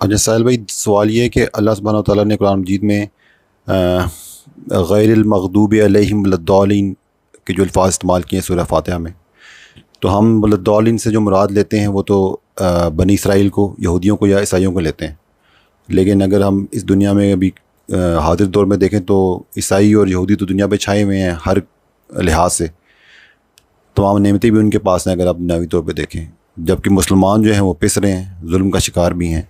अच्छा साहिल भाई, सवाल ये है कि अल्लाह सुब्हानहू व तआला ने कुरान मजीद में गैरिल मग़दूबि अलैहिम वलद्दालिन के जो अल्फाज इस्तेमाल किए हैं सूरह फातिहा में, तो हम वलद्दालिन से जो मुराद लेते हैं वो तो बनी इसराइल को, यहूदियों को या ईसाइयों को लेते हैं। लेकिन अगर हम इस दुनिया में अभी हादिर दौर में देखें तो ईसाई और यहूदी तो दुनिया पे छाए हुए हैं हर लिहाज से, तमाम नेमतें भी उनके पास हैं अगर आप दुनियावी तौर पे देखें, जबकि मुसलमान जो हैं वो पिस रहे हैं, जुल्म का शिकार भी हैं।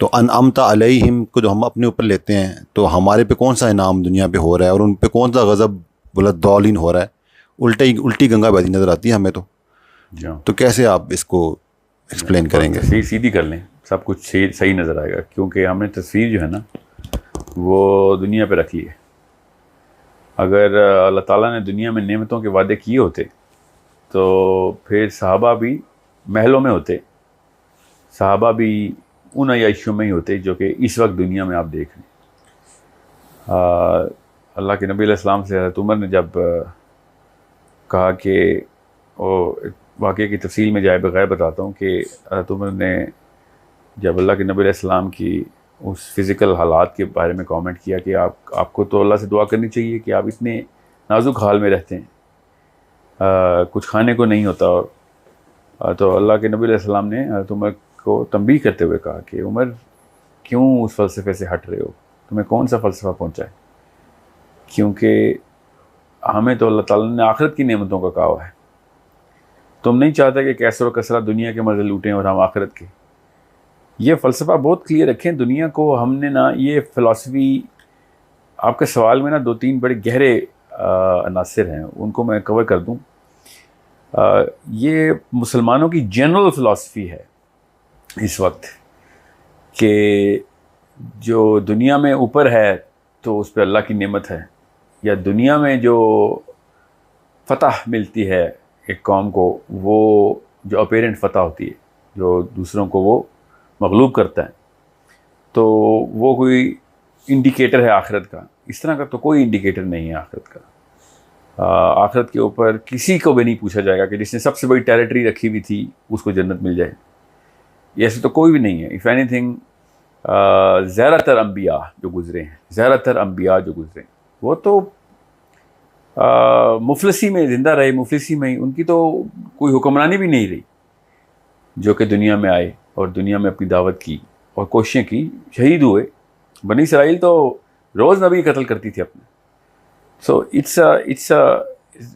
तो अनअमता अलैहिम को जो हम अपने ऊपर लेते हैं, तो हमारे पे कौन सा इनाम दुनिया पे हो रहा है और उन पे कौन सा गज़ब वलद्दालिन हो रहा है? उल्टी गंगा बहती नज़र आती है हमें जी तो कैसे आप इसको एक्सप्लेन करेंगे? तस्वीर सीधी कर लें, सब कुछ सही सही नज़र आएगा, क्योंकि हमने तस्वीर जो है ना वो दुनिया पे रख ली है। अगर अल्लाह ताला ने दुनिया में नेमतों के वादे किए होते तो फिर सहाबा भी महलों में होते, सहाबा भी उन अय्याशियों में ही होते जो कि इस वक्त दुनिया में आप देख रहे हैं। अल्लाह के नबी अलैहिस्सलाम से हज़रत उमर ने जब कहा कि वो वाक़े की तफसील में जाए बगैर बताता हूँ कि हज़रत उमर ने जब अल्लाह के नबी अलैहिस्सलाम की उस फ़िज़िकल हालात के बारे में कमेंट किया कि आपको तो अल्लाह से दुआ करनी चाहिए कि आप इतने नाजुक हाल में रहते हैं, कुछ खाने को नहीं होता। और तो अल्लाह के नबी अलैहिस्सलाम ने हज़रत उमर को तंबीह करते हुए कहा कि उमर क्यों उस फ़लसफ़े से हट रहे हो, तुम्हें कौन सा फ़लसफ़ा पहुँचा है, क्योंकि हमें तो अल्लाह ताला ने आखिरत की नेमतों का कहा हुआ है। तुम नहीं चाहते कि कैसर और कसरा दुनिया के मज़े लूटें और हम आखिरत के। ये फ़लसफ़ा बहुत क्लियर रखें दुनिया को। हमने ना ये फ़िलासफ़ी, आपके सवाल में ना दो तीन बड़े गहरे अनासिर हैं, उनको मैं कवर कर दूँ। ये मुसलमानों की जनरल फ़िलासफ़ी है इस वक्त कि जो दुनिया में ऊपर है तो उस पर अल्लाह की नेमत है, या दुनिया में जो फ़तह मिलती है एक कौम को, वो जो अपेरेंट फ़तह होती है, जो दूसरों को वो मग़लूब करता है, तो वो कोई इंडिकेटर है आखिरत का। इस तरह का तो कोई इंडिकेटर नहीं है आखिरत का। आखिरत के ऊपर किसी को भी नहीं पूछा जाएगा कि जिसने सबसे बड़ी टेरिटरी रखी हुई थी उसको जन्नत मिल जाए, ऐसे तो कोई भी नहीं है। इफ़ एनीथिंग, ज़्यादातर अम्बिया जो गुज़रे वो तो मुफलिसी में ज़िंदा रहे, मुफलिसी में ही उनकी तो कोई हुक्मरानी भी नहीं रही, जो कि दुनिया में आए और दुनिया में अपनी दावत की और कोशिशें की, शहीद हुए। बनी इसराइल तो रोज़ नबी कत्ल करती थी अपने। सो इट्स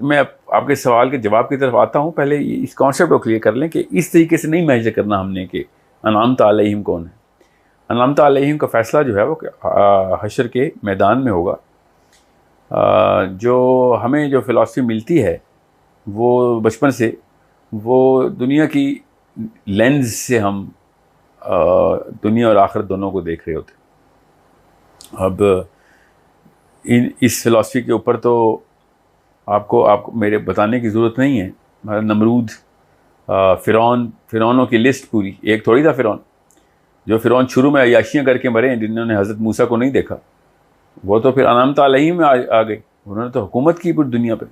मैं आपके सवाल के जवाब की तरफ आता हूँ। पहले इस कॉन्सेप्ट को क्लियर कर लें कि इस तरीके से नहीं मेजर करना हमने कि अनअमत अलैहिम कौन है। अनअमत अलैहिम का फ़ैसला जो है वो हशर के मैदान में होगा। जो हमें जो फ़िलासफ़ी मिलती है वो बचपन से, वो दुनिया की लेंस से हम दुनिया और आखिरत दोनों को देख रहे होते। अब इस फ़िलासफ़ी के ऊपर तो आपको मेरे बताने की ज़रूरत नहीं है। नमरूद, फ़िरौनों की लिस्ट पूरी, एक थोड़ी था फ़िरौन। जो फ़िरौन शुरू में अय्याशियाँ करके मरे हैं, जिन्होंने हज़रत मूसा को नहीं देखा, वो तो फिर अनअमत अलैहिम में आ गए। उन्होंने तो हुकूमत की पूरी दुनिया पे।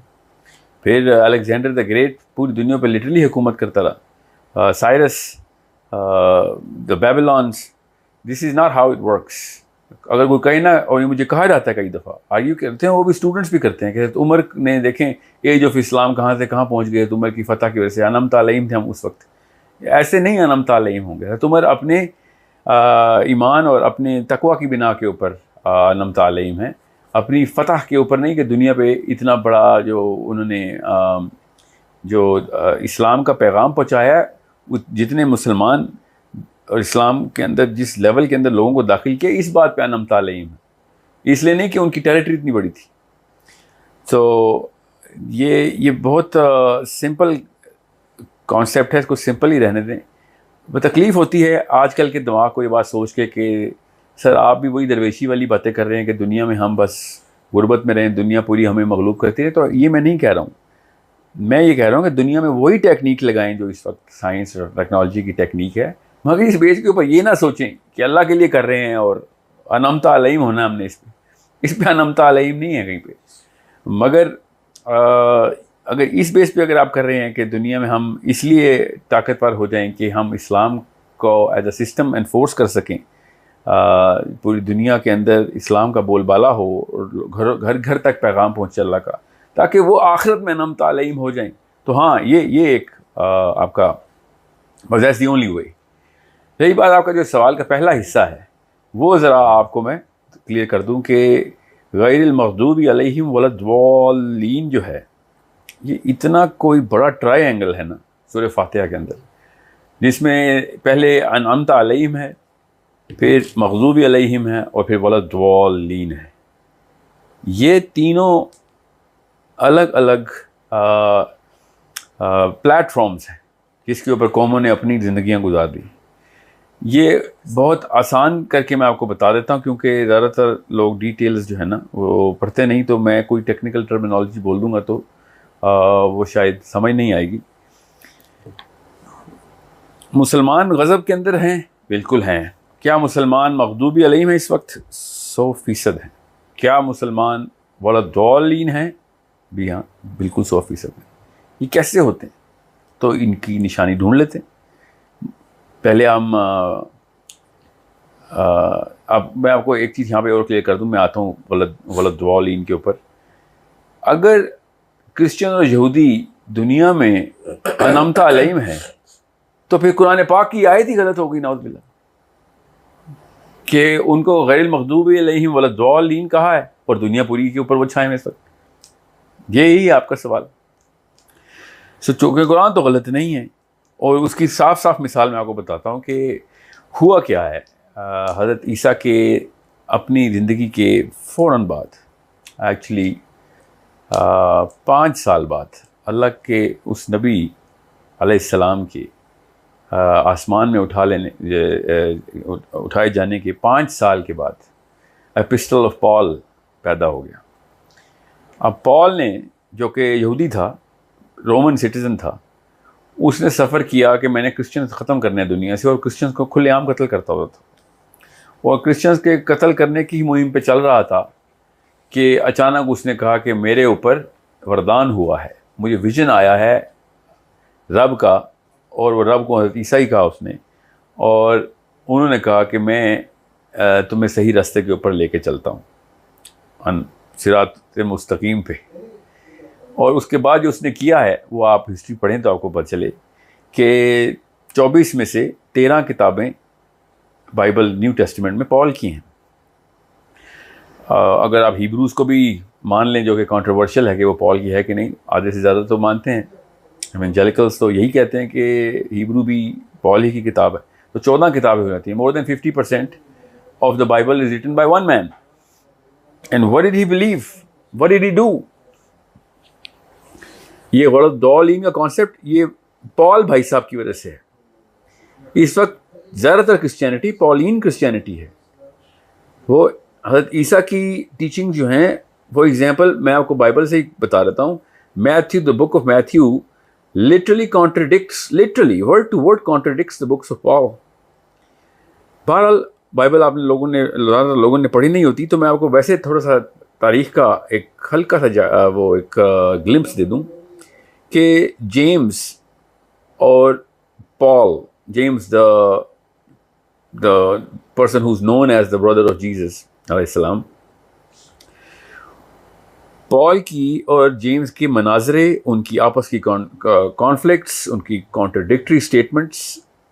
फिर अलेक्जेंडर द ग्रेट पूरी दुनिया पे लिटरली हुकूमत करता रहा। Cyrus, the Babylons. This is not how it works. अगर कोई कहे ना, और ये मुझे कहा जाता है कई दफ़ा, आर्ग्यू करते हैं, वो भी स्टूडेंट्स भी करते हैं कि उमर ने देखें एज ऑफ इस्लाम कहाँ से कहाँ पहुँच गए, तो उमर की फ़तह की वजह से अनअमत अलैहिम थे हम उस वक्त। ऐसे नहीं अनअमत अलैहिम होंगे। तो उमर अपने ईमान और अपने तकवा की बिना के ऊपर अनअमत अलैहिम है, अपनी फ़तह के ऊपर नहीं कि दुनिया पे इतना बड़ा जो उन्होंने इस्लाम का पैगाम पहुँचाया, जितने मुसलमान और इस्लाम के अंदर जिस लेवल के अंदर लोगों को दाखिल किया, इस बात पे अनअमत अलैहिम है। इसलिए नहीं कि उनकी टेरिटरी इतनी बड़ी थी। तो ये बहुत सिंपल कॉन्सेप्ट है, इसको सिंपल ही रहने दें। तकलीफ़ होती है आजकल के दिमाग को ये बात सोच के कि सर आप भी वही दरवेशी वाली बातें कर रहे हैं कि दुनिया में हम बस गुर्बत में रहें, दुनिया पूरी हमें मगलूब करती है। तो ये मैं नहीं कह रहा हूँ। मैं ये कह रहा हूँ कि दुनिया में वही टेक्निक लगाएं जो इस वक्त साइंस और टेक्नोलॉजी की टेक्निक है, मगर इस बेस के ऊपर ये ना सोचें कि अल्लाह के लिए कर रहे हैं और अनअमत अलैहिम होना हमने इस पे अनअमत अलैहिम नहीं है कहीं पे। मगर अगर इस बेस पे अगर आप कर रहे हैं कि दुनिया में हम इसलिए ताकतवर हो जाएं कि हम इस्लाम को एज अ सिस्टम एनफोर्स कर सकें, पूरी दुनिया के अंदर इस्लाम का बोलबाला हो और घर घर तक पैगाम पहुँचे अल्लाह का, ताकि वो आखिरत में नम तालीम हो जाएं। तो हाँ, ये एक आपका दैट्स दी ओनली वे। यही बात, आपका जो सवाल का पहला हिस्सा है वो ज़रा आपको मैं क्लियर कर दूं कि गैरिल मग़दूबी अलैहिम वलद्दाल्लीन जो है, ये इतना कोई बड़ा ट्रायंगल है ना सूरह फातिहा के अंदर, जिसमें पहले अनअमता अलैहिम है, फिर मग़दूबी अलैहिम है और फिर वलद्दाल्लीन है। ये तीनों अलग अलग प्लेटफॉर्म्स हैं जिसके ऊपर कौमों ने अपनी ज़िंदगियाँ गुजार दी। ये बहुत आसान करके मैं आपको बता देता हूँ, क्योंकि ज़्यादातर लोग डिटेल्स जो है ना वो पढ़ते नहीं, तो मैं कोई टेक्निकल टर्मिनोलॉजी बोल दूँगा तो वो शायद समझ नहीं आएगी। मुसलमान गज़ब के अंदर हैं, बिल्कुल हैं। क्या मुसलमान मग़दूबी अलैहिम है? इस वक्त 100% हैं। क्या मुसलमान वलद्दाल्लीन हैं? भी हाँ, बिल्कुल 100% हैं। ये कैसे होते हैं? तो इनकी निशानी ढूंढ लेते हैं। पहले हम अब मैं आपको एक चीज़ यहाँ पे और क्लियर कर दूँ, मैं आता हूँ वलद्दाल्लीन के ऊपर। अगर क्रिश्चियन और यहूदी दुनिया में अनअमता अलैहिम है, तो फिर कुरान पाक की आयत ही गलत हो गई, नाउज़ बिल्लाह, कि उनको गैरिल मग़दूबी अलैहिम वलद्दाल्लीन कहा है और दुनिया पूरी के ऊपर वो छाए में इस वक्त। यही है आपका सवाल। सो चूँकि कुरान तो गलत नहीं है, और उसकी साफ साफ मिसाल मैं आपको बताता हूँ कि हुआ क्या है। हज़रत ईसा के अपनी ज़िंदगी के फ़ौरन बाद, एक्चुअली 5 साल बाद, अल्लाह के उस नबी अलैहिस्सलाम के आसमान में उठाए जाने के 5 साल के बाद एपिस्टल ऑफ पॉल पैदा हो गया। अब पॉल ने, जो कि यहूदी था, रोमन सिटीज़न था, उसने सफ़र किया कि मैंने क्रिश्चियंस ख़त्म करने हैं दुनिया से, और क्रिश्चियंस को खुलेआम कत्ल करता हुआ था। और क्रिश्चियंस के कत्ल करने की मुहिम पे चल रहा था कि अचानक उसने कहा कि मेरे ऊपर वरदान हुआ है, मुझे विजन आया है रब का, और वो रब को हज़रत ईसा ही कहा उसने, और उन्होंने कहा कि मैं तुम्हें सही रास्ते के ऊपर लेके चलता हूँ, सिरात मुस्तकीम पे। और उसके बाद जो उसने किया है वो आप हिस्ट्री पढ़ें तो आपको पता चले कि 24 में से 13 किताबें बाइबल न्यू टेस्टामेंट में पॉल की हैं। अगर आप हिब्रूज़ को भी मान लें, जो कि कंट्रोवर्शियल है कि वो पॉल की है कि नहीं, आधे से ज़्यादा तो मानते हैं। एवेंजेलिकल्स तो यही कहते हैं कि हिब्रू भी पॉल ही की किताब है। तो 14 किताबें हो जाती हैं। More than 50% of the Bible is written by one man. And what did he believe, what did he do? ये वलद्दाल्लीन का कॉन्सेप्ट ये पॉल भाई साहब की वजह से है। इस वक्त ज़्यादातर क्रिश्चियनिटी पॉलिन क्रिश्चियनिटी है। वो हज़रत ईसा की टीचिंग जो हैं, वो एग्जांपल मैं आपको बाइबल से ही बता देता हूँ। Matthew, the book of Matthew literally contradicts, literally word to word contradicts the books of Paul. बहरहाल बाइबल आपने लोगों ने पढ़ी नहीं होती, तो मैं आपको वैसे थोड़ा सा तारीख़ का एक हल्का सा वो एक ग्लिम्स दे दूँ कि जेम्स और Paul, James the person who is known as the brother of Jesus अलैहिस्सलाम, पॉल की और जेम्स के मनाजरे, उनकी आपस की कॉन्फ्लिक्ट्स, उनकी कॉन्ट्रडिक्टरी स्टेटमेंट्स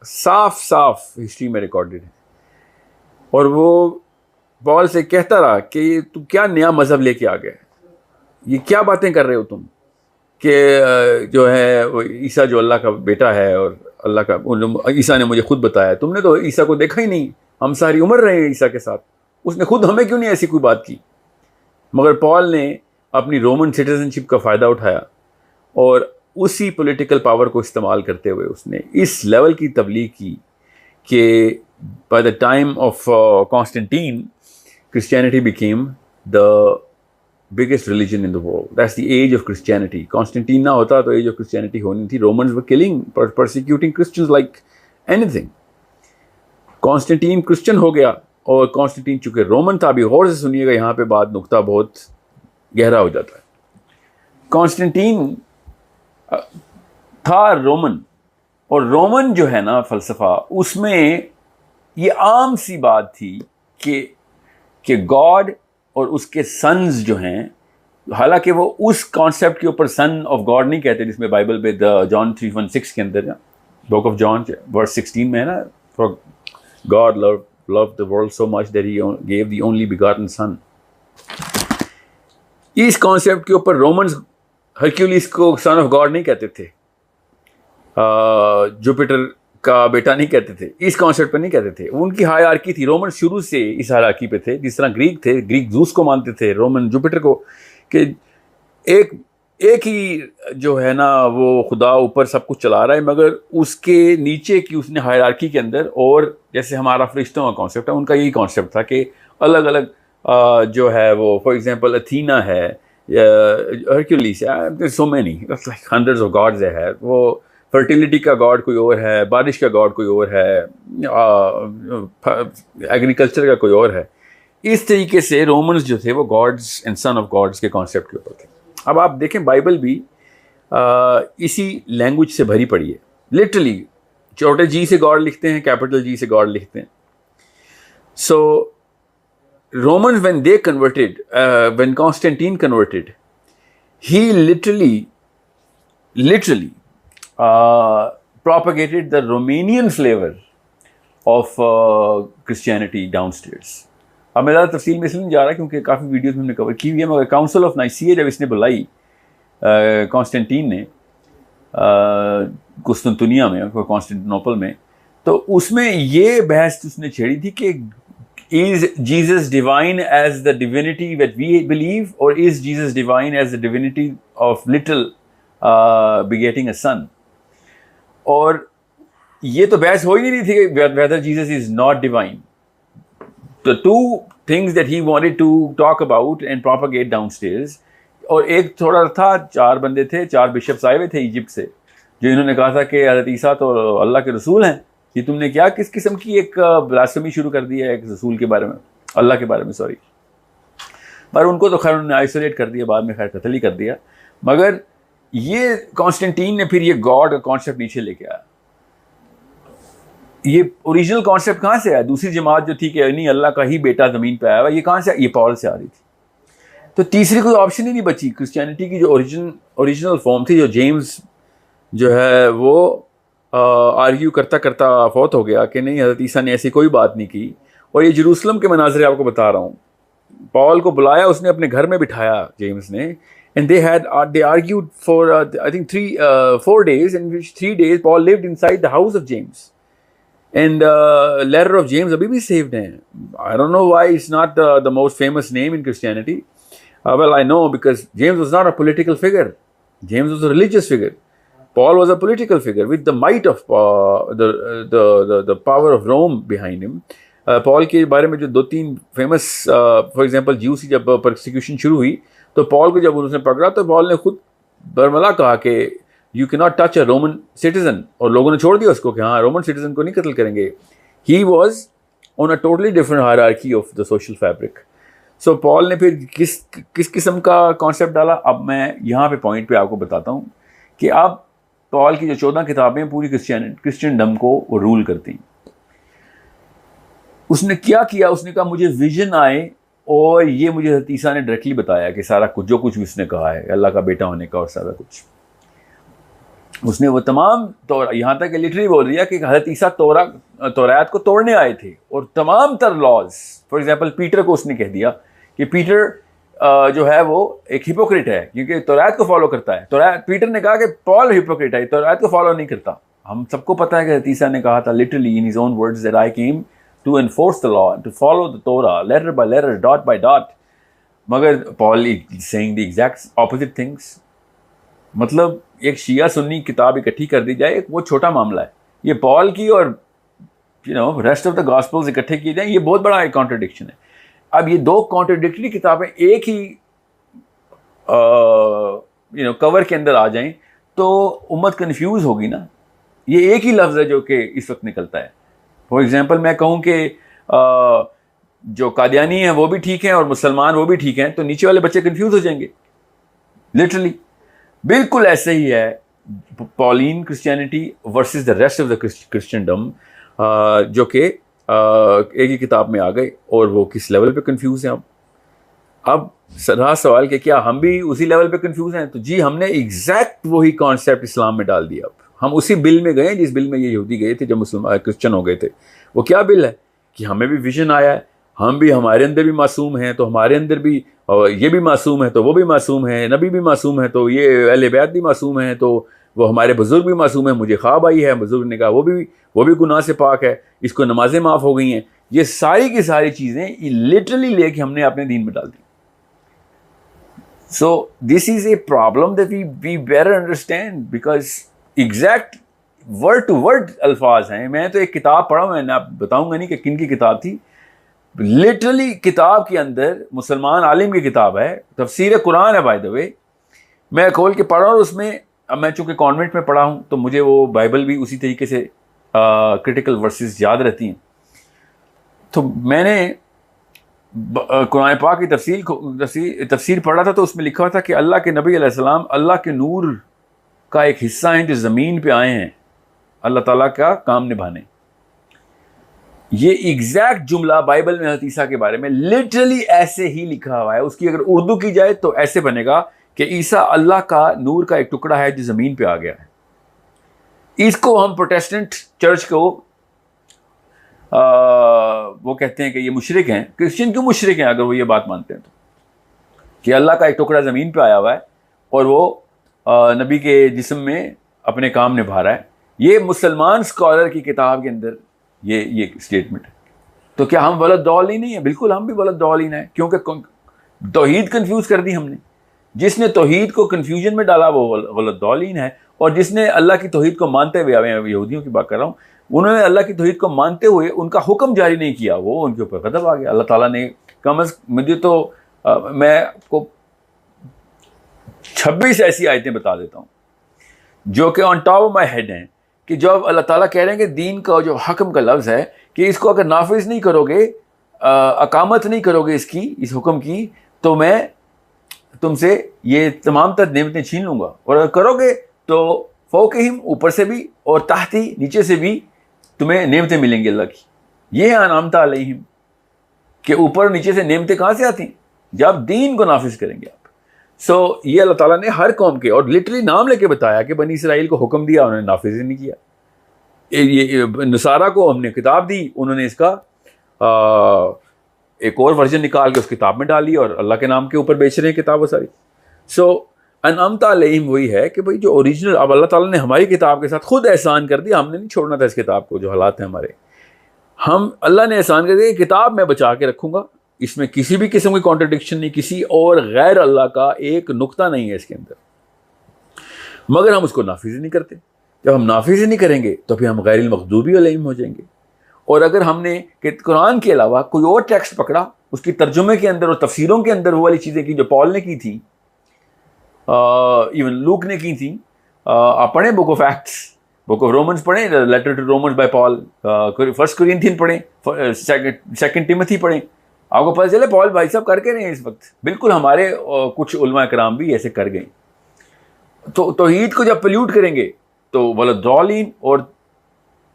साफ साफ हिस्ट्री में रिकॉर्डेड हैं। और वो पॉल से कहता रहा कि तू क्या नया मज़हब लेके आ गया, ये क्या बातें कर रहे हो तुम, कि जो है वो ईसा जो अल्लाह का बेटा है, और अल्लाह का, ईसा ने मुझे खुद बताया, तुमने तो ईसा को देखा ही नहीं, हम सारी उम्र रहे हैं ईसा के साथ, उसने खुद हमें क्यों नहीं ऐसी कोई बात की। मगर पॉल ने अपनी रोमन सिटीजनशिप का फ़ायदा उठाया और उसी पॉलिटिकल पावर को इस्तेमाल करते हुए उसने इस लेवल की तबलीग की कि by the time of Constantine, Christianity became the biggest religion in the world. That's the age of Christianity. Constantine ना होता तो age of Christianity होनी थी. Romans were killing, persecuting Christians like anything. Constantine Christian हो गया, और Constantine चूँकि Roman था, अभी गौर से सुनिएगा, यहाँ पे बात नुक्ता बहुत गहरा हो जाता है। Constantine था रोमन, और रोमन जो है ना फ़लसफ़ा, उसमें ये आम सी बात थी कि गॉड और उसके सन्स जो हैं, हालांकि वो उस कॉन्सेप्ट के ऊपर सन ऑफ गॉड नहीं कहते जिसमें बाइबल में जॉन 3:16 के अंदर, बुक ऑफ जॉन वर्स 16 में है ना, for God loved the world so much that he gave the only begotten son. इस कॉन्सेप्ट के ऊपर रोमन्स हरक्यूलिस को सन ऑफ गॉड नहीं कहते थे, जुपिटर का बेटा नहीं कहते थे, इस कॉन्सेप्ट पर नहीं कहते थे। उनकी हायरार्की थी, रोमन शुरू से इस हायरार्की पे थे। जिस तरह ग्रीक थे, ग्रीक जूस को मानते थे, रोमन जुपिटर को, कि एक ही जो है ना वो खुदा ऊपर सब कुछ चला रहा है, मगर उसके नीचे की उसने हायरार्की के अंदर, और जैसे हमारा फरिश्तों का कॉन्सेप्ट है, उनका यही कॉन्सेप्ट था कि अलग अलग जो है वो, फॉर एग्जांपल अथीना है, हरक्यूलिस है, so many, like hundreds of gods है। वो फर्टिलिटी का गॉड कोई और है, बारिश का गॉड कोई और है, एग्रीकल्चर का कोई और है। इस तरीके से रोमन्स जो थे वो gods and son of gods के कॉन्सेप्ट के ऊपर थे। अब आप देखें बाइबल भी इसी लैंग्वेज से भरी पड़ी है। लिटरली छोटे जी से गॉड लिखते हैं, कैपिटल जी से गॉड लिखते हैं। So Romans when they converted, when Constantine converted, he literally propagated the Romanian flavor of Christianity downstairs. अब मैं ज़्यादा तफसील में इसलिए नहीं जा रहा क्योंकि काफ़ी वीडियोस में हमने कवर की हुई है, मगर काउंसिल ऑफ नाइसिया जब इसने बुलाई कॉन्स्टेंटीन ने कुस्तुनतुनिया में, कॉन्स्टेंटिनोपल में, तो उसमें ये बहस उसने छेड़ी थी कि is Jesus divine as the divinity that we believe, और is Jesus divine as the divinity of little begetting a son. और ये तो बहस हो ही नहीं थी कि whether Jesus is not divine. The two things that he wanted to talk about and propagate downstairs, और एक थोड़ा था, 4 बंदे थे, 4 बिशप्स आए हुए थे इजिप्ट से, जो इन्होंने कहा था कि हज़रत ईसा तो अल्लाह के रसूल हैं। ये तुमने क्या किस किस्म की एक ब्लास्फेमी शुरू कर दी है एक रसूल के बारे में, अल्लाह के बारे में, सॉरी। पर उनको तो खैर उन्होंने आइसोलेट कर दिया, बाद में खैर कत्ल ही कर दिया। मगर ये कॉन्स्टेंटीन ने फिर ये गॉड का कॉन्सेप्ट नीचे लेके आया। ये ओरिजिनल कॉन्सेप्ट कहाँ से आया? दूसरी जमात जो थी कि नहीं अल्लाह का ही बेटा ज़मीन पे आया हुआ, ये कहाँ से? ये पॉल से आ रही थी। तो तीसरी कोई ऑप्शन ही नहीं बची। क्रिश्चियनिटी की जो ओरिजिनल फॉर्म थी, जो जेम्स जो है वो आर्ग्यू करता करता फौत हो गया कि नहीं, हज़रत ईसा ने ऐसी कोई बात नहीं की। और ये जेरूसलम के मनाज़रे आपको बता रहा हूँ। पॉल को बुलाया, उसने अपने घर में बिठाया जेम्स ने, and they argued for I think 4 days, in which 3 days Paul lived inside the house of James, and letter of James abhi bhi saved hai. I don't know why it's not the most famous name in Christianity. Well, I know because James was not a political figure. James was a religious figure. Paul was a political figure with the might of the power of Rome behind him. Paul के बारे में जो 2-3 famous, for example juice की जब persecution शुरू हुई तो Paul को जब उसने पकड़ा तो पॉल ने खुद बरमला कहा कि you can not touch a Roman citizen, और लोगों ने छोड़ दिया उसको कि हाँ रोमन सिटीजन को नहीं कत्ल करेंगे। He was on a totally different hierarchy of the social fabric. So Paul ने फिर किस किस्म का कॉन्सेप्ट डाला। अब मैं यहाँ पे पॉइंट पे आपको बताता हूँ कि अब पॉल की जो 14 किताबें पूरी क्रिश्चियनडम को वो रूल करती। उसने क्या किया? उसने कहा मुझे विजन आए, और ये मुझे हज़रत ईसा ने डायरेक्टली बताया कि सारा कुछ जो कुछ भी उसने कहा है अल्लाह का बेटा होने का और सारा कुछ, उसने वो तमाम तो यहाँ तक लिटरली बोल दिया कि हज़रत ईसा तौरात को तोड़ने आए थे, और तमाम तर लॉज, फॉर एग्जांपल पीटर को उसने कह दिया कि पीटर जो है वो एक हिपोक्रेट है क्योंकि तौरात को फॉलो करता है। पीटर ने कहा कि पॉल हिपोक्रेट है, तौरात को फॉलो नहीं करता। हम सबको पता है कि हज़रत ईसा ने कहा था literally in his own words that I came to enforce the law, to follow the Torah, letter by letter, dot by dot. मगर Paul is saying the exact opposite things. मतलब एक शिया सुन्नी किताब इकट्ठी कर दी जाए, वो छोटा मामला है। ये पॉल की और रेस्ट ऑफ द गॉस्पेल्स इकट्ठे किए जाए, ये बहुत बड़ा एक कॉन्ट्रडिक्शन है। अब ये 2 कॉन्ट्रडिक्टरी किताबें एक ही कवर के अंदर आ जाएं तो उम्मत कन्फ्यूज होगी ना। ये एक ही लफ्ज़ है जो कि इस वक्त निकलता है। फॉर एग्जाम्पल मैं कहूँ कि जो कादियानी हैं वो भी ठीक हैं और मुसलमान वो भी ठीक हैं, तो नीचे वाले बच्चे कंफ्यूज हो जाएंगे। लिटरली बिल्कुल ऐसे ही है Pauline Christianity versus the rest of the Christendom, जो कि एक ही किताब में आ गए, और वो किस लेवल पे कंफ्यूज हैं। अब रहा सवाल कि क्या हम भी उसी लेवल पे कंफ्यूज हैं? तो जी, हमने एग्जैक्ट वही कॉन्सेप्ट इस्लाम में डाल दिया। अब हम उसी बिल में गए जिस बिल में ये यहूदी गए थे जब मुसलमान क्रिश्चियन हो गए थे। वो क्या बिल है कि हमें भी विजन आया है, हम भी, हमारे अंदर भी मासूम हैं, तो हमारे अंदर भी, और ये भी मासूम है तो वो भी मासूम है, नबी भी मासूम है तो ये अहले बैत भी मासूम है, तो वो हमारे बुजुर्ग भी मासूम है, मुझे ख्वाब आई है, बुजुर्ग ने कहा वो भी गुनाह से पाक है, इसको नमाजें माफ़ हो गई हैं। ये सारी की सारी चीज़ें लिटरली लेके हमने अपने दीन में डाल दी। So this is a problem that we better understand, because exact word to word अल्फाज हैं। मैं तो एक किताब पढ़ा, मैंने आप बताऊंगा नहीं कि किन की किताब थी, लिटरली किताब के अंदर मुसलमान आलिम की किताब है, तफसीर कुरान है बाय द वे, मैं खोल के पढ़ा, और उसमें, अब मैं चूंकि कॉन्वेंट में पढ़ा हूँ तो मुझे वो बाइबल भी उसी तरीके से क्रिटिकल वर्सेस याद रहती हैं। तो मैंने कुरान पाक की तफसीर पढ़ा था, तो उसमें लिखा था कि अल्लाह के नबी अलैहिस्सलाम अल्लाह के नूर का एक हिस्सा हैं जो ज़मीन पे आए हैं अल्लाह ताला का काम निभाने। ये एग्जैक्ट जुमला बाइबल में हज़रत ईसा के बारे में लिटरली ऐसे ही लिखा हुआ है। उसकी अगर उर्दू की जाए तो ऐसे बनेगा कि ईसा अल्लाह का नूर का एक टुकड़ा है जो ज़मीन पे आ गया है। इसको हम प्रोटेस्टेंट चर्च को वो कहते हैं कि ये मुशरिक हैं। क्रिश्चियन क्यों मुशरिक हैं अगर वो ये बात मानते हैं तो, कि अल्लाह का एक टुकड़ा ज़मीन पे आया हुआ है और वो नबी के जिस्म में अपने काम निभा रहा है। ये मुसलमान स्कॉलर की किताब के अंदर ये स्टेटमेंट है। तो क्या हम वलद दौलीन नहीं है? बिल्कुल हम भी वलद दौलीन है, क्योंकि तौहीद कंफ्यूज कर दी हमने। जिसने तौहीद को कंफ्यूजन में डाला वो वलद दौलीन है, और जिसने अल्लाह की तौहीद को मानते हुए, यहूदियों की बात कर रहा हूँ, उन्होंने अल्लाह की तौहीद को मानते हुए उनका हुक्म जारी नहीं किया, वो उनके ऊपर गज़ब आ गया। अल्लाह ताला ने मुझे तो मैं आपको 26 ऐसी आयतें बता देता हूँ जो कि on top of my head हैं, कि जब अल्लाह ताला कह रहे हैं कि दीन का जो हकम का लफ्ज़ है कि इसको अगर नाफिज नहीं करोगे, अकामत नहीं करोगे इसकी, इस हुक्म की, तो मैं तुमसे ये तमाम तर नेमतें छीन लूँगा। और अगर करोगे तो फ़ौक़हिम, ऊपर से भी, और ताहती, नीचे से भी तुम्हें नेमतें मिलेंगी अल्लाह की। ये है अनामत अलैहिम, कि ऊपर नीचे से नेमतें कहाँ से आती हैं? जब दीन को नाफिज करेंगे आप। सो ये अल्लाह ताला ने हर कौम के, और लिटरली नाम लेके बताया कि बनी इसराइल को हुक्म दिया, उन्होंने नाफिज नहीं किया। ये नसारा को हमने किताब दी, उन्होंने इसका एक और वर्जन निकाल के उस किताब में डाली और अल्लाह के नाम के ऊपर बेच रहे हैं किताब वो सारी। सो अनअमत अलैहिम वही है कि भाई जो ओरिजिनल, अब अल्लाह ताला ने हमारी किताब के साथ खुद एहसान कर दिया। हमने नहीं छोड़ना था इस किताब को, जो हालात हैं हमारे, हम, अल्लाह ने एहसान कर दिया, किताब मैं बचा के रखूँगा, इसमें किसी भी किस्म की कॉन्ट्रडिक्शन नहीं, किसी और गैर अल्लाह का एक नुक्ता नहीं है इसके अंदर, मगर हम उसको नाफिज नहीं करते। जब हम नाफिज नहीं करेंगे तो फिर हम गैरिल मग़दूबी अलैहिम हो जाएंगे। और अगर हमने कुरान के अलावा कोई और टेक्स्ट पकड़ा, उसकी तर्जुमे के अंदर और तफसीरों के अंदर वो वाली चीज़ें की जो पॉल ने की थी, इवन लूक ने की थी, आप पढ़ें book of Acts, book of Romans पढ़ें, letter to Romans by Paul, first Corinthian पढ़ें, सेकंड टिमोथी पढ़ें, आपको पता चले पॉल भाई साहब करके रहे हैं इस वक्त। बिल्कुल हमारे कुछ उलमा कराम भी ऐसे कर गए। तो तौहीद को जब पोल्यूट करेंगे तो वलद्दौलीन, और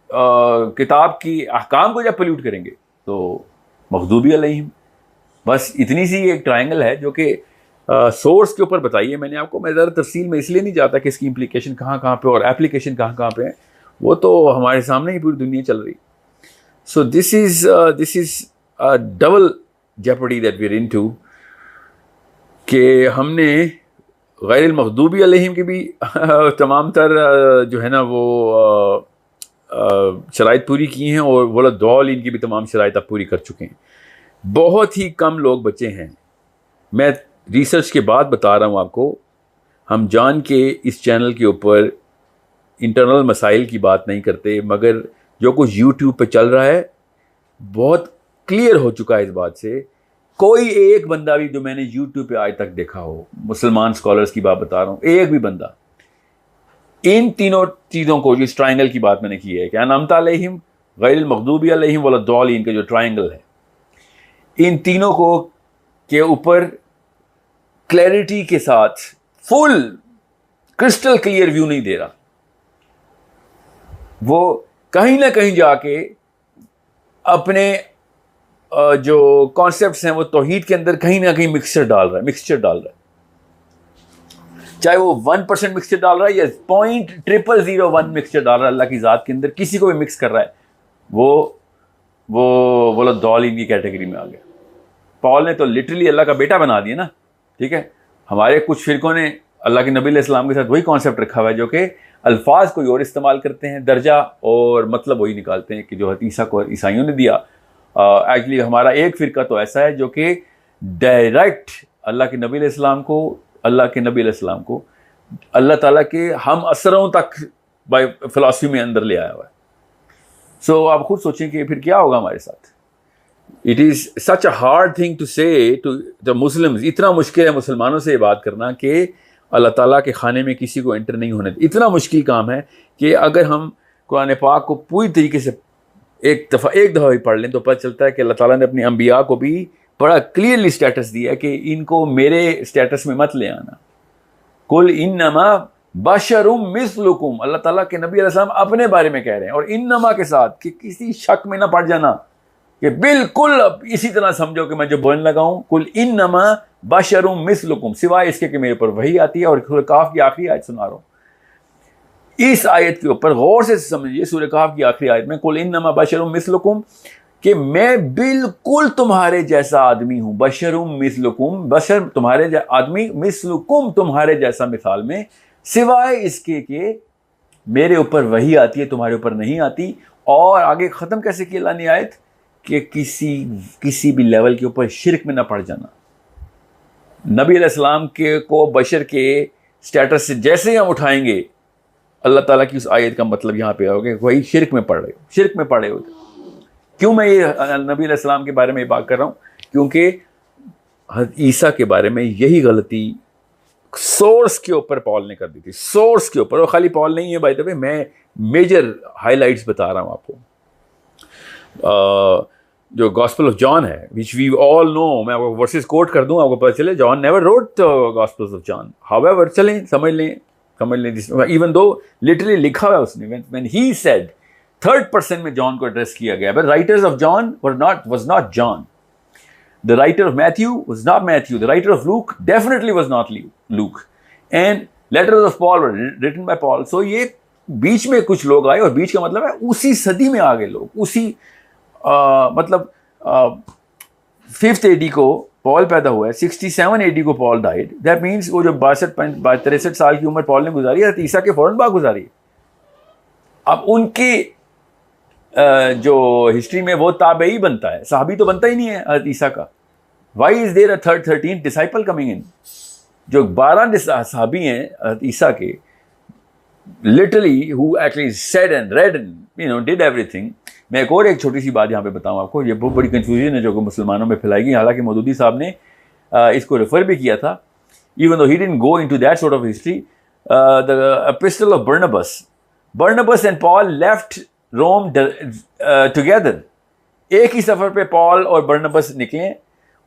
किताब की अहकाम को जब पोल्यूट करेंगे तो मग़दूबी अलैहिम। बस इतनी सी एक ट्रायंगल है जो कि सोर्स के ऊपर बताइए मैंने आपको। मैं ज़रा तफसील में इसलिए नहीं जाता कि इसकी इम्प्लीकेशन कहाँ कहाँ पे और एप्लीकेशन कहाँ कहाँ पे है, वो तो हमारे सामने ही पूरी दुनिया चल रही। So this is a double jeopardy that we are into, कि हमने गैरिल मग़दूबी अलैहिम की भी तमाम तर जो है ना वो शराइत पूरी की हैं, और वलद्दौलीन की भी तमाम शराइत आप पूरी कर चुके हैं। बहुत ही कम लोग बचे हैं। मैं रिसर्च के बाद बता रहा हूँ आपको, हम जान के इस चैनल के ऊपर इंटरनल मसाइल की बात नहीं करते, मगर जो कुछ यूट्यूब पे चल रहा है बहुत क्लियर हो चुका है इस बात से। कोई एक बंदा भी जो मैंने यूट्यूब पे आज तक देखा हो, मुसलमान स्कॉलर्स की बात बता रहा हूँ, एक भी बंदा इन तीनों चीज़ों को, जिस ट्रायंगल की बात मैंने की है कि अनअमत अलैहिम, गैरिल मग़दूबी अलैहिम, वलद्दौलीन का जो ट्रायंगल है, इन तीनों को के ऊपर क्लैरिटी के साथ फुल क्रिस्टल क्लियर व्यू नहीं दे रहा, वो कहीं ना कहीं जाके अपने जो कॉन्सेप्ट्स हैं वो तौहीद के अंदर कहीं ना कहीं मिक्सचर डाल रहा है, चाहे वो 1% मिक्सचर डाल रहा है या 0.0001 मिक्सचर डाल रहा है अल्लाह की ज़ात के अंदर, किसी को भी मिक्स कर रहा है, वो बोला दौलीन की कैटेगरी में आ गया। पॉल ने तो लिटरली अल्लाह का बेटा बना दिया ना, ठीक है। हमारे कुछ फिरकों ने अल्लाह के नबी अलैहिस्सलाम के साथ वही कॉन्सेप्ट रखा हुआ है, जो कि अल्फाज कोई और इस्तेमाल करते हैं, दर्जा और मतलब वही निकालते हैं कि जो हज़रत ईसा को ईसाइयों ने दिया। एक्चुअली हमारा एक फ़िरका तो ऐसा है जो कि डायरेक्ट अल्लाह के नबी अलैहिस्सलाम को अल्लाह ताला के हम असरों तक बाय फिलॉसफी में अंदर ले आया हुआ है। सो आप खुद सोचें कि फिर क्या होगा हमारे साथ। It is such a hard thing to say to the Muslims, इतना मुश्किल है मुसलमानों से ये बात करना कि अल्लाह ताला के खाने में किसी को एंटर नहीं होने। इतना मुश्किल काम है कि अगर हम कुरान पाक को पूरी तरीके से एक दफ़ा भी पढ़ लें तो पता चलता है कि अल्लाह ताला ने अपने अंबिया को भी बड़ा क्लियरली स्टेटस दिया है कि इनको मेरे स्टेटस में मत ले आना। कुल इन्नमा बशरुम मिस्लुकुम, अल्लाह ताला के नबी अलैहिस्सलाम अपने बारे में कह रहे हैं, और इन्नमा के साथ कि किसी शक में ना पड़ जाना कि बिल्कुल अब इसी तरह समझो कि मैं जो बोलने लगा हूं, कुल इन्नमा बशरुम मिस्लुकुम, सिवाय इसके कि मेरे ऊपर वही आती है। और सूरह काफ की आखिरी आयत सुना रहा हूं, इस आयत के ऊपर गौर से समझिए, सूरह काफ की आखिरी आयत में कुल इन्नमा बशरुम मिस्लुकुम, कि मैं बिल्कुल तुम्हारे जैसा आदमी हूं। बशरुम मिस्लुकुम, बशर तुम्हारे आदमी, मिस्लुकुम तुम्हारे जैसा मिसाल में, सिवाय इसके कि मेरे ऊपर वही आती है, तुम्हारे ऊपर नहीं आती। और आगे ख़त्म कैसे किया अल्लाह ने आयत कि किसी भी लेवल के ऊपर शिरक में ना पड़ जाना। नबी अलैहिस्सलाम के को बशर के स्टेटस से जैसे ही हम उठाएंगे, अल्लाह ताला की उस आयत का मतलब यहाँ पे आओगे वही शिरक में पड़ रहे हो। क्यों मैं ये नबी अलैहिस्सलाम के बारे में ये बात कर रहा हूँ? क्योंकि हज़रत ईसा के बारे में यही गलती सोर्स के ऊपर पॉल ने कर दी थी, सोर्स के ऊपर। और खाली पॉल नहीं है, बाय द वे, मैं मेजर हाइलाइट्स बता रहा हूँ आपको। जो गॉस्पेल ऑफ जॉन है, विच वी ऑल नो, मैं आपको वर्सेस कोट कर दूँ, आपको पता चले John never wrote gospels of John. However, चलें समझ लें इवन दो लिटरली लिखा हुआ है उसने, when he said third person में जॉन को एड्रेस किया गया, but writers of John was not John. The writer of Matthew was not Matthew. The writer of Luke definitely was not Luke. And letters of Paul were written by Paul. So ये बीच में कुछ लोग आए, और बीच का मतलब है उसी सदी में आ गए लोग, उसी मतलब 5th AD को पॉल पैदा हुआ है, 67 AD को पॉल डाइड। दैट मीन्स वो जो 63 साल की उम्र पॉल ने गुजारी है, ईसा के फौरन बाद गुजारी है। अब उनकी जो हिस्ट्री में वो ताबई बनता है, साहबी तो बनता ही नहीं है हज़रत ईसा का। Why is there a 13th disciple coming in? जो 12 साहबी हैं हज़रत ईसा के, literally who actually said and read and did everything. मैं एक छोटी सी बात यहाँ पे बताऊँ आपको, ये बहुत बड़ी कंफ्यूजन है जो कि मुसलमानों में फैलाई गई। हालांकि मौदूदी साहब ने इसको रेफर भी किया था, even though he didn't go into that sort of history. The epistle of Barnabas and Paul left Rome together. एक ही सफ़र पे पॉल और बर्नबस निकले,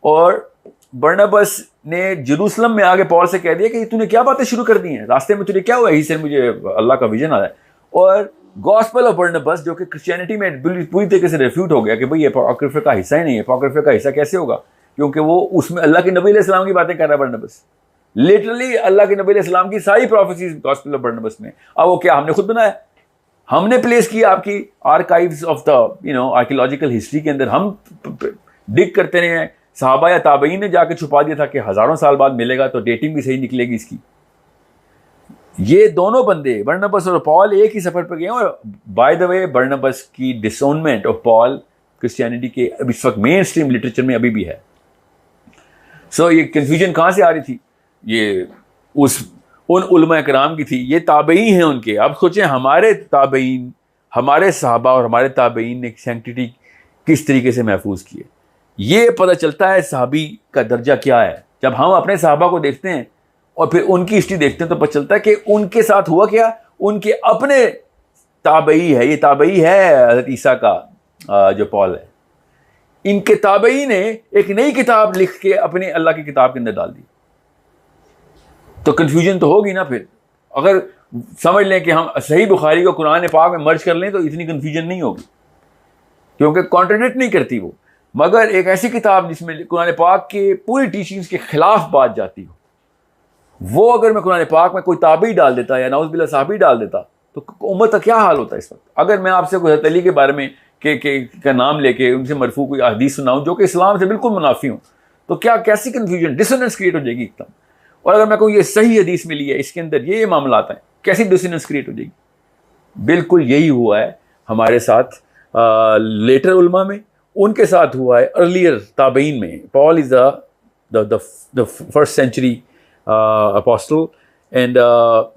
और बर्नबस ने जेरूसलम में आके पॉल से कह दिया कि तूने क्या बातें शुरू कर दी हैं, रास्ते में तुझे क्या हुआ? ही से मुझे अल्लाह का विजन आया। और गॉस्पेल ऑफ बर्नबस, जो कि क्रिश्चियनिटी में पूरी तरीके से रिफ्यूट हो गया कि भाई ये अपॉक्रिफा का हिस्सा ही नहीं है। अपॉक्रिफा का हिस्सा कैसे होगा? क्योंकि वो उसमें अल्लाह के नबी अलैहिस्सलाम की बातें कर रहा है बर्नबस। लिटरली अल्लाह के नबी अलैहिस्सलाम की सारी प्रोफेसीज गॉस्पेल ऑफ बर्नबस में। अब वो क्या हमने खुद बनाया? हमने प्लेस किया आपकी archives of the archaeological history के अंदर। हम डिग करते रहे हैं, सहाबा या ताबईन ने जाके छुपा दिया था कि हज़ारों साल बाद मिलेगा, तो डेटिंग भी सही निकलेगी इसकी। ये दोनों बंदे बर्नबस और पॉल एक ही सफ़र पर गए। और बाय द वे, बर्नबस की डिसोनमेंट ऑफ पॉल क्रिश्चियनिटी के इस वक्त मेन स्ट्रीम लिटरेचर में अभी भी है। सो ये कन्फ्यूजन कहाँ से आ रही थी? ये उन उलमा कराम की थी, ये ताबईन हैं उनके। अब सोचें हमारे ताबईन, हमारे सहाबा और हमारे ताबईन ने सैंक्टिटी किस तरीके से महफूज की है। ये पता चलता है सहाबी का दर्जा क्या है। जब हम अपने सहाबा को देखते हैं और फिर उनकी हिस्ट्री देखते हैं तो पता चलता है कि उनके साथ हुआ क्या। उनके अपने ताबई है, ये ताबई है हज़रत ईसा का जो पॉल है, इनके ताबई ने एक नई किताब लिख के अपने अल्लाह की किताब के अंदर डाल दी। तो कंफ्यूजन तो होगी ना फिर। अगर समझ लें कि हम सही बुखारी को कुरान पाक में मर्ज कर लें तो इतनी कन्फ्यूजन नहीं होगी, क्योंकि कॉन्ट्रडिक्ट नहीं करती वो। मगर एक ऐसी किताब जिसमें कुरान पाक के पूरी टीचिंग्स के खिलाफ बात जाती हो, वो अगर मैं कुरान पाक में कोई ताबी डाल देता या नाउज़ुबिल्लाह साहबी डाल देता तो उम्मत का क्या हाल होता है इस वक्त। अगर मैं आपसे कोई हज़रत अली के बारे में का नाम लेके उनसे मरफू कोई हदीस सुनाऊं जो कि इस्लाम से बिल्कुल मुनाफी हूँ, तो क्या कैसी कन्फ्यूजन, डिसोनेंस क्रिएट हो जाएगी एकदम। और अगर मैं कहूँ ये सही हदीस मिली है, इसके अंदर ये मामला आता है, कैसी डिसोनेंस क्रिएट हो जाएगी। बिल्कुल यही हुआ है हमारे साथ लेटर उलमा में, उनके साथ हुआ है अर्लियर ताबईन में। Paul is the first century apostle and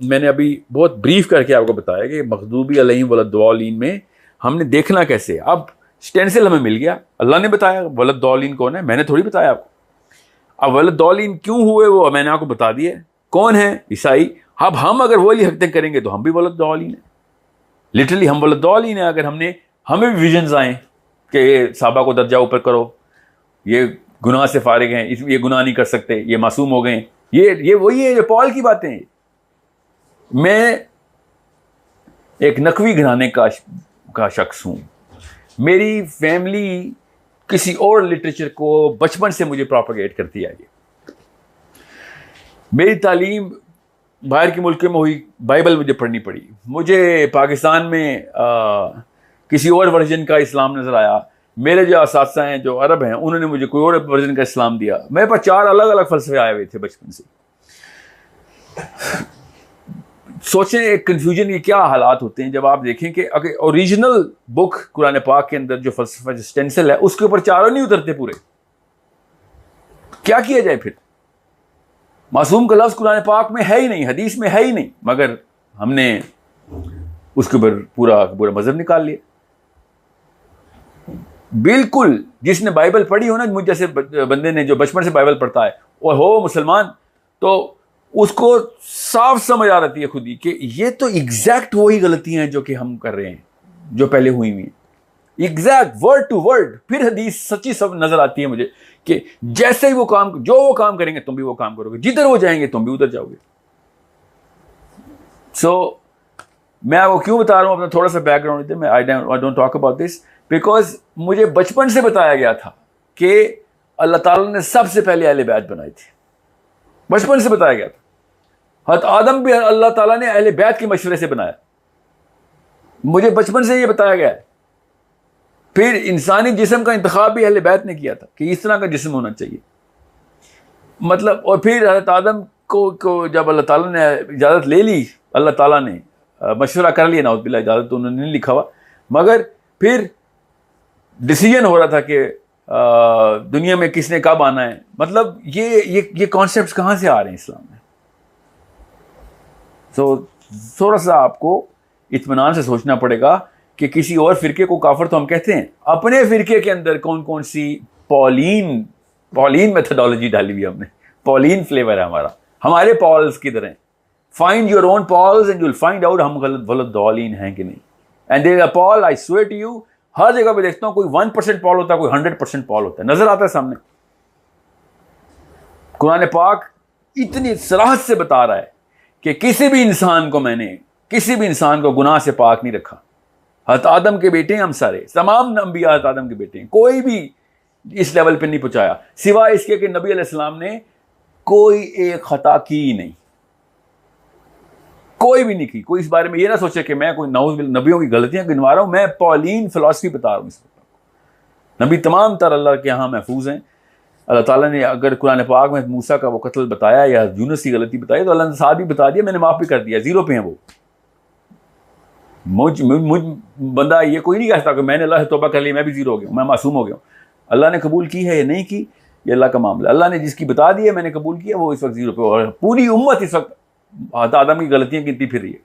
मैंने अभी बहुत ब्रीफ करके आपको बताया कि मग़दूबी अलैहिम वलद्दालीन में हमने देखना कैसे। अब स्टेंसिल हमें मिल गया, अल्लाह ने बताया वलद्दालीन कौन है, मैंने थोड़ी बताया आपको। अब वलद्दालीन क्यों हुए वो मैंने आपको बता दिया, कौन है, ईसाई। अब हम अगर वही हरकतें करेंगे तो हम भी वलद्दालीन हैं, लिटरली हम वलद्दालीन हैं। अगर हमें भी विजन्स आए कि साहबा को दर्जा ऊपर करो, ये गुनाह से फारिग हैं, ये गुनाह नहीं कर सकते, ये मासूम हो गए, ये वही है जो पॉल की बातें हैं। मैं एक नकवी घराने का शख्स हूँ, मेरी फैमिली किसी और लिटरेचर को बचपन से मुझे प्रोपेगेट करती आई है। मेरी तालीम बाहर के मुल्क में हुई, बाइबल मुझे पढ़नी पड़ी। मुझे पाकिस्तान में किसी और वर्जन का इस्लाम नज़र आया। मेरे जो असातिज़ा हैं जो अरब हैं उन्होंने मुझे कोई और वर्जन का इस्लाम दिया। मेरे पास 4 अलग अलग फ़लसफ़े आए हुए थे बचपन से। सोचें एक कन्फ्यूजन के क्या हालात होते हैं जब आप देखें कि अगर ओरिजिनल बुक कुरान पाक के अंदर जो फ़लसफ़ा जो स्टेंसिल है उसके ऊपर चारों नहीं उतरते पूरे, क्या किया जाए फिर। मासूम का लफ्ज़ कुरान पाक में है ही नहीं, हदीस में है ही नहीं, मगर हमने उसके ऊपर पूरा मज़हब निकाल लिया। बिल्कुल जिसने बाइबल पढ़ी हो ना, मुझ जैसे बंदे ने जो बचपन से बाइबल पढ़ता है और हो मुसलमान, तो उसको साफ समझ आ रही है खुद ही कि ये तो एग्जैक्ट वही गलतियां हैं जो कि हम कर रहे हैं, जो पहले हुई हुई हैं, एग्जैक्ट वर्ड टू वर्ड। फिर हदीस सच्ची सब नजर आती है मुझे कि जैसे ही वो काम करेंगे तुम भी वो काम करोगे, जिधर वो जाएंगे तुम भी उधर जाओगे। सो मैं आपको क्यों बता रहा हूँ, अपना थोड़ा सा बैकग्राउंड मैं I don't talk about this because मुझे बचपन से बताया गया था कि अल्लाह ताला ने सबसे पहले अहले बैत बनाए थे। बचपन से बताया गया था। हज़रत आदम भी अल्लाह ताला ने अहले बैत के मशवरे से बनाया, मुझे बचपन से ये बताया गया है। फिर इंसानी जिस्म का इंतखाब भी अहले बैत ने किया था कि इस तरह का जिस्म होना चाहिए, मतलब। और फिर हज़रत आदम को जब अल्लाह ताला ने इजाज़त ले ली, अल्लाह ताला ने मशवरा कर लिया, नाउज़ुबिल्लाह, इजाज़त तो उन्होंने नहीं लिखा हुआ, मगर फिर डिसीजन हो रहा था कि दुनिया में किसने कब आना है। मतलब ये कॉन्सेप्ट्स कहाँ से आ रहे हैं इस्लाम में। सो थोड़ा सा आपको इत्मीनान से सोचना पड़ेगा कि किसी और फ़िरके को काफिर तो हम कहते हैं, अपने फ़िरके के अंदर कौन कौन सी पॉलिन मेथोडोलॉजी डाली हुई हमने, पॉलिन फ्लेवर है हमारा, हमारे पॉल्स किधर हैं। Find your own Pauls and you will find out हम वलद्दालीन हैं कि नहीं। And there a Paul, I swear to you, हर जगह पे देखता हूं कोई 1% पॉल होता है, कोई 100% पॉल होता है, नजर आता है सामने। कुरान पाक इतनी सराहत से बता रहा है कि किसी भी इंसान को गुनाह से पाक नहीं रखा। हज़रत आदम के बेटे हैं हम सारे, तमाम नबी हज़रत आदम के बेटे हैं, कोई भी इस लेवल पे नहीं पहुंचाया सिवाय इसके कि नबी अलैहिस्सलाम ने कोई एक खता की ही नहीं, कोई भी नहीं की। कोई इस बारे में ये ना सोचे कि मैं कोई नबियों की गलतियां गिनवा रहा हूं, मैं पॉलिन फिलॉसफी बता रहा हूं। इस नबी तमाम तर अल्लाह के यहाँ महफूज हैं। अल्लाह ताला ने अगर कुरान पाक में मूसा का वो कत्ल बताया या यूनुस की गलती बताई तो अल्लाह ने साथ भी बता दिया, मैंने माफ़ भी कर दिया, 0 पे हैं वो। मुझ बंदा ये कोई नहीं कह सकता कि मैंने अल्लाह से तौबा कर ली, मैं भी 0 हो गया, मैं मासूम हो गया। अल्लाह ने कबूल की है या नहीं की, ये अल्लाह का मामला। अल्लाह ने जिसकी बता दी है मैंने कबूल किया, वो इस वक्त 0 पे। और पूरी उम्मत इस वक्त हज़रत आदम की गलतियाँ गिनती फिर रही है।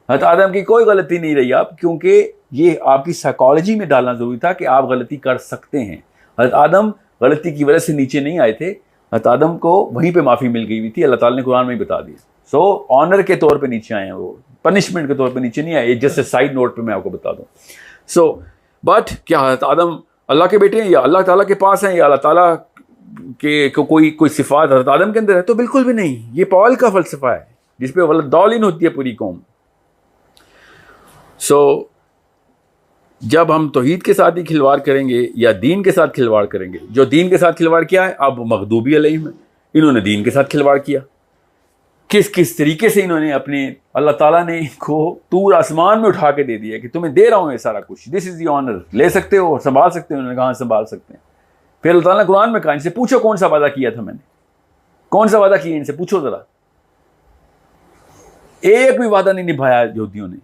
हज़रत आदम की कोई गलती नहीं रही आप, क्योंकि ये आपकी साइकोलॉजी में डालना ज़रूरी था कि आप गलती कर सकते हैं। हज़रत आदम गलती की वजह से नीचे नहीं आए थे, हज़रत आदम को वहीं पे माफ़ी मिल गई हुई थी, अल्लाह ताला ने कुरान में ही बता दिया। सो ऑनर के तौर पे नीचे आए हैं, वो पनिशमेंट के तौर पे नीचे नहीं आए। जस्ट साइड नोट पे मैं आपको बता दूँ। सो बट क्या हज़रत आदम अल्लाह के बेटे हैं या अल्लाह ताला के पास हैं या अल्लाह ताला के कोई सिफात हज़रत आदम के अंदर है? तो बिल्कुल भी नहीं। ये पॉल का फ़लसफ़ा है जिस पे वलद्दालिन होती है पूरी कौम। सो जब हम तौहीद के साथ ही खिलवाड़ करेंगे या दीन के साथ खिलवाड़ करेंगे, जो दीन के साथ खिलवाड़ किया है अब मग़दूबी अलैहिम है, इन्होंने दीन के साथ खिलवाड़ किया। किस किस तरीके से इन्होंने अपने, अल्लाह ताला ने इनको तूर आसमान में उठा के दे दिया कि तुम्हें दे रहा हूँ ये सारा कुछ, दिस इज़ दी ऑनर, ले सकते हो, संभाल सकते हो। उन्होंने कहा संभाल सकते हैं। फिर अल्लाह ताला ने कुरान में कहा इनसे पूछो कौन सा वादा किया था मैंने, कौन सा वादा किया, इनसे पूछो ज़रा। एक भी वादा नहीं निभाया यहूदियों ने,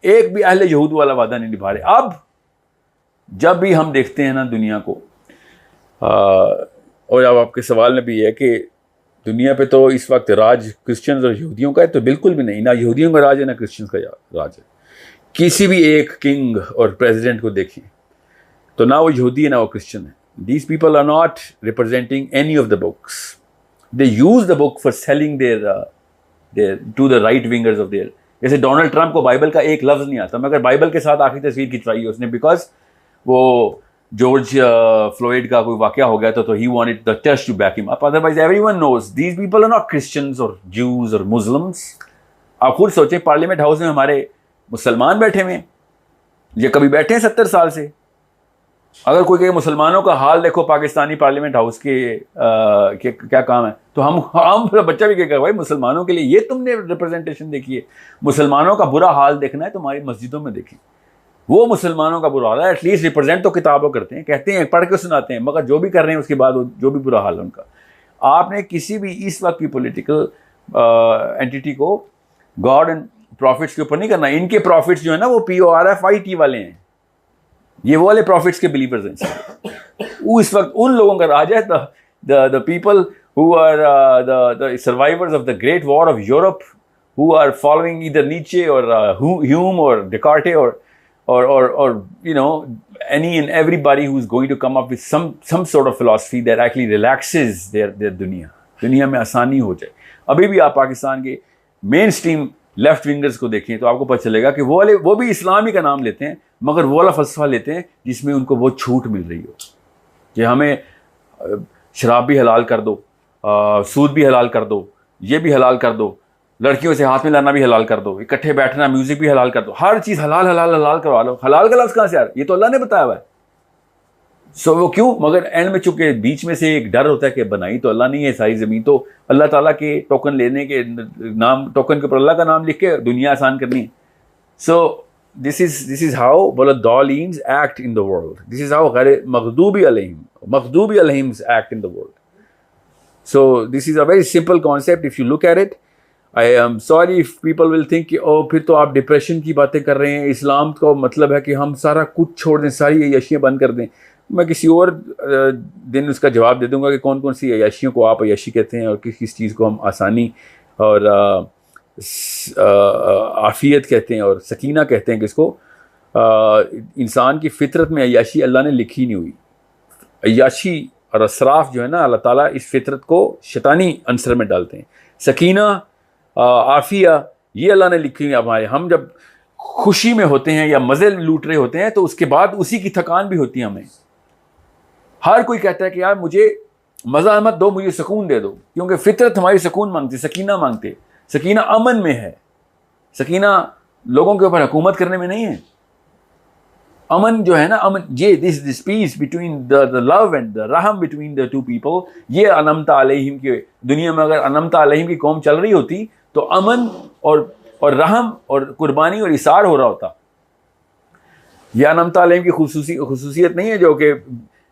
एक भी अहले यहूद वाला वादा नहीं निभा रहे। अब जब भी हम देखते हैं ना दुनिया को, और अब आपके सवाल में भी है कि दुनिया पे तो इस वक्त राज क्रिश्चियंस और यहूदियों का है, तो बिल्कुल भी नहीं, ना यहूदियों का राज है ना क्रिश्चियंस का राज है। किसी भी एक किंग और प्रेसिडेंट को देखें तो ना वो यहूदी है ना वो क्रिश्चियन है। These people are not representing any of the books, they use the book for selling their to the right wingers of there. जैसे डोनाल्ड ट्रंप को बाइबल का एक लफ्ज़ नहीं आता, मगर बाइबल के साथ आखिरी तस्वीर खिंचवाई है उसने, बिकॉज वो जॉर्ज फ्लोइड का कोई वाकया हो गया तो ही wanted the church to back him up. Otherwise everyone knows these people are not Christians और ज्यूज और मुस्लिम्स। आप खुद सोचें, पार्लियामेंट हाउस में हमारे मुसलमान बैठे हुए हैं, ये कभी बैठे हैं 70 साल से? अगर कोई कहे मुसलमानों का हाल देखो पाकिस्तानी पार्लियामेंट हाउस के क्या काम है, तो हम बच्चा भी कहेगा भाई मुसलमानों के लिए ये तुमने रिप्रेजेंटेशन देखी है, मुसलमानों का बुरा हाल देखना है तुम्हारी मस्जिदों में देखी, वो मुसलमानों का बुरा हाल है। एटलीस्ट रिप्रेजेंट तो किताबों करते हैं, कहते हैं, पढ़ के सुनाते हैं, मगर जो भी कर रहे हैं उसके बाद जो भी बुरा हाल है उनका। आपने किसी भी इस वक्त की पॉलिटिकल एंटिटी को गॉड एंड प्रॉफिट्स के ऊपर नहीं करना। इनके प्रॉफिट्स जो है ना वो PORFIT वाले हैं, ये वो वाले प्रॉफिट्स के बिलीवर्स हैं। वो इस वक्त उन लोगों का राज है, the people who are the survivors of the great war of Europe, who are following either Nietzsche और ह्यूम और Descartes or you know any and everybody who's going to come up with some sort of philosophy that actually relaxes their दुनिया में आसानी हो जाए। अभी भी आप पाकिस्तान के मेन स्ट्रीम लेफ्ट विंगर्स को देखें तो आपको पता चलेगा कि वो भी इस्लामी का नाम लेते हैं, मगर वो वाला फलसफा लेते हैं जिसमें उनको वो छूट मिल रही हो कि हमें शराब भी हलाल कर दो, सूद भी हलाल कर दो, ये भी हलाल कर दो, लड़कियों से हाथ में लाना भी हलाल कर दो, इकट्ठे बैठना, म्यूजिक भी हलाल कर दो, हर चीज़ हलाल हलाल हलाल करवा लो। हलाल का लफ्ज़ कहाँ से आ रहा है? ये तो अल्लाह ने बताया हुआ है। सो वो क्यों? मगर एंड में चूंकि बीच में से एक डर होता है कि बनाई तो अल्लाह नहीं है सारी ज़मीन, तो अल्लाह ताला के टोकन लेने के नाम, टोकन के ऊपर अल्लाह का नाम लिख के दुनिया आसान करनी। सो दिस इज़ हाउ वलद्दालीन्स act in the world, this is how मग़दूबी अलैहिम act in the world. So this is a very simple concept if you look at it. I am sorry if people will think कि ओ फिर तो आप depression की बातें कर रहे हैं, इस्लाम का मतलब है कि हम सारा कुछ छोड़ दें, सारी अय्याशियाँ बंद कर दें। मैं किसी और दिन उसका जवाब दे दूंगा कि कौन कौन सी अय्याशियों को आप अय्याशी कहते हैं और किस किस चीज़ को हम आसानी और आफियत कहते हैं और सकीना कहते हैं। किसको? इंसान की फितरत में अय्याशी अल्लाह ने लिखी नहीं हुई। अय्याशी और असराफ जो है ना, अल्लाह ताला इस फितरत को शैतानी अंसर में डालते हैं। सकीना, आफिया, ये अल्लाह ने लिखी है हमारे। हम जब खुशी में होते हैं या मज़े लूट रहे होते हैं तो उसके बाद उसी की थकान भी होती है हमें। हर कोई कहता है कि यार मुझे मज़ा मत दो, मुझे सुकून दे दो, क्योंकि फितरत हमारी सुकून मांगती, सकीना मांगते। सकीना अमन में है, सकीना लोगों के ऊपर हुकूमत करने में नहीं है। अमन जो है ना, अमन, ये this peace between the love and the रहम बिटवीन द टू पीपल, ये अनमता अलैहिम की दुनिया में अगर अनमता अलैहिम की कौम चल रही होती तो अमन और रहम और कुर्बानी और इसार हो रहा होता। यह अनमता अलैहिम की खुसूसियत नहीं है जो कि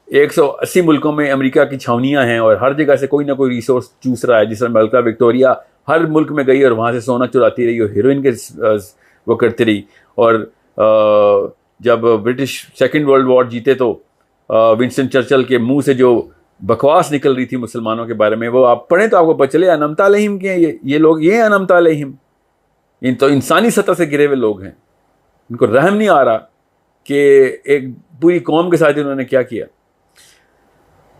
180 मुल्कों में अमेरिका की छावनियाँ हैं और हर जगह से कोई ना कोई रिसोर्स चूस रहा है। जिस तरह मलका विक्टोरिया हर मुल्क में गई और वहाँ से सोना चुराती रही और हीरोइन के वो करती रही। और जब ब्रिटिश सेकेंड वर्ल्ड वॉर जीते तो विंस्टन चर्चिल के मुंह से जो बकवास निकल रही थी मुसलमानों के बारे में, वो आप पढ़ें तो आपको पता चले अनमता अलैहिम के हैं ये लोग। ये अनमता अलैहिम, इन तो इंसानी सतह से गिरे हुए लोग हैं। इनको रहम नहीं आ रहा कि एक पूरी कौम के साथ इन्होंने क्या किया।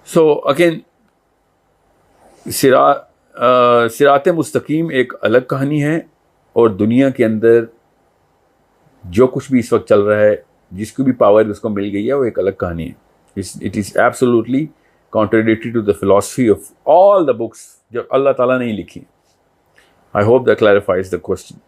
सो अगेन सिरात मुस्तकीम एक अलग कहानी है और दुनिया के अंदर जो कुछ भी इस वक्त चल रहा है, जिसको भी पावर उसको मिल गई है, वो एक अलग कहानी है। It is absolutely contradictory to the philosophy of all the books जो अल्लाह ताला ने ही लिखी। I hope that clarifies the question.